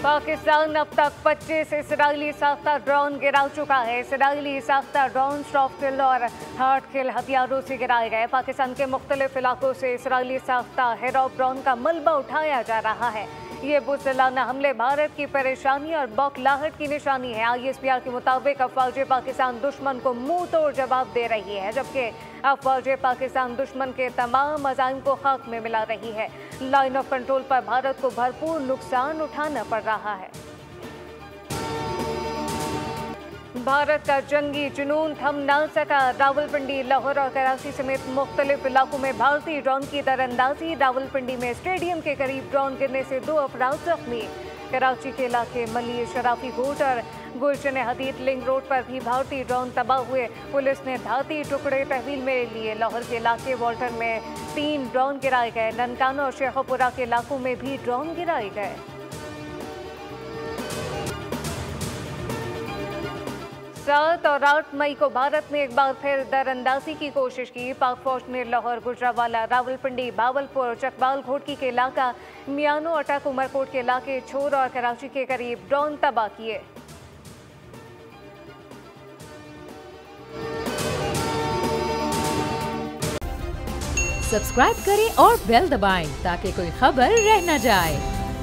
पाकिस्तान अब तक 25 Israeli साख्ता drone गिरा चुका है। इसराइली साख्ता ड्रोन सॉफ्ट किल और हार्ड किल हथियारों से गिराए गए। पाकिस्तान के मुख्तलिफ इलाकों से इसराइली साख्ता हेरॉप ड्रोन का मलबा उठाया जा रहा है। ये बुज़दिलाना हमले भारत की परेशानी और बौखलाहट की निशानी है। ISPR के मुताबिक अफवाज पाकिस्तान दुश्मन को मुंह तोड़ जवाब दे रही है, जबकि अफवाज पाकिस्तान दुश्मन के तमाम अज़ाइम को खाक में मिला रही है। लाइन ऑफ कंट्रोल पर भारत को भरपूर नुकसान उठाना पड़ रहा है। भारत का जंगी जुनून थम न सका। रावलपिंडी, लाहौर और कराची समेत मुख्तलिफ इलाकों में भारतीय ड्रोन की दरअंदाजी। रावलपिंडी में स्टेडियम के करीब ड्रोन गिरने से 2 अफराद जख्मी। कराची के इलाके मली, शराफी कोट और गुलशन हदीद लिंक रोड पर भी भारतीय ड्रोन तबाह हुए। पुलिस ने धाती टुकड़े तहवील में लिए। लाहौर के इलाके वॉल्टन में 3 ड्रोन गिराए गए। ननकाना और शेखपुरा के इलाकों में भी ड्रोन गिराए गए। 7 और 8 मई को भारत ने एक बार फिर दरअंदाजी की कोशिश की। पाक फौज ने लाहौर, गुजरावाला, रावलपिंडी, भावलपुर, चकबाल, घोटकी के इलाका, मियानो, अटक, उमरकोट के इलाके, छोर और कराची के करीब ड्रोन तबाह किए। सब्सक्राइब करें और बेल दबाएं ताकि कोई खबर रह न जाए।